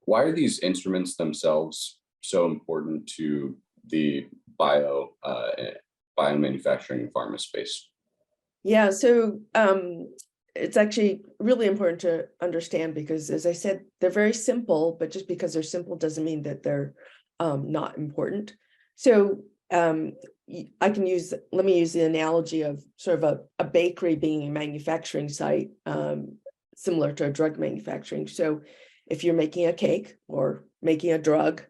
Why are these instruments themselves so important to the biomanufacturing and pharma space? Yeah, so it's actually really important to understand because, as I said, they're very simple, but just because they're simple doesn't mean that they're not important. So let me use the analogy of sort of a bakery being a manufacturing site, similar to a drug manufacturing. So if you're making a cake or making a drug,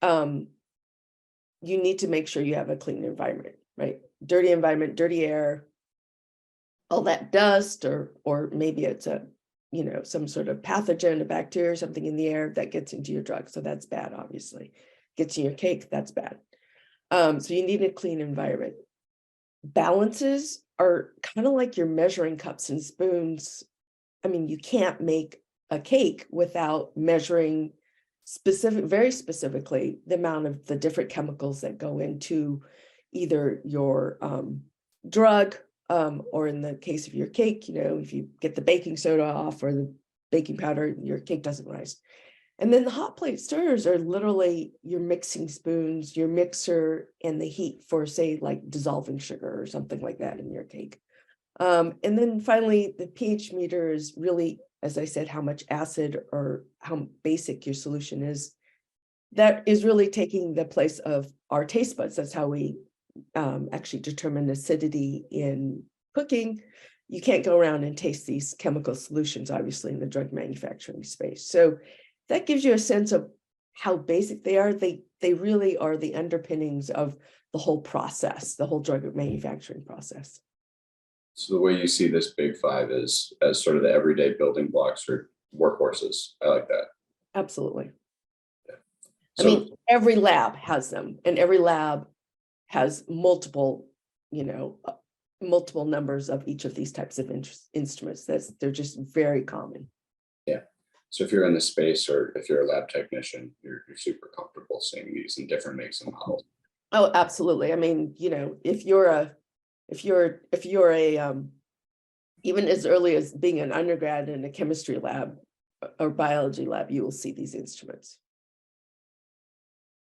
you need to make sure you have a clean environment, right? Dirty environment, dirty air, all that dust, or maybe it's some sort of pathogen, a bacteria or something in the air that gets into your drug. So that's bad, obviously. Gets in your cake, that's bad. So you need a clean environment. Balances are kind of like your measuring cups and spoons. I mean, you can't make a cake without measuring very specifically the amount of the different chemicals that go into either your drug, or in the case of your cake, if you get the baking soda off or the baking powder, your cake doesn't rise. And then the hot plate stirrers are literally your mixing spoons, your mixer, and the heat for, say, like dissolving sugar or something like that in your cake. And then finally, the pH meter is really, as I said, how much acid or how basic your solution is. That is really taking the place of our taste buds. That's how we actually determine acidity in cooking. You can't go around and taste these chemical solutions, obviously, in the drug manufacturing space. So that gives you a sense of how basic they are. They really are the underpinnings of the whole process, the whole drug manufacturing process. So the way you see this big five is as sort of the everyday building blocks or workhorses. I like that. Absolutely. Yeah. I mean, every lab has them, and every lab has multiple numbers of each of these types of instruments. They're just very common. Yeah. So if you're in the space or if you're a lab technician, you're super comfortable seeing these in different makes and models. Oh, absolutely. I mean, if you're a even as early as being an undergrad in a chemistry lab or biology lab, you will see these instruments.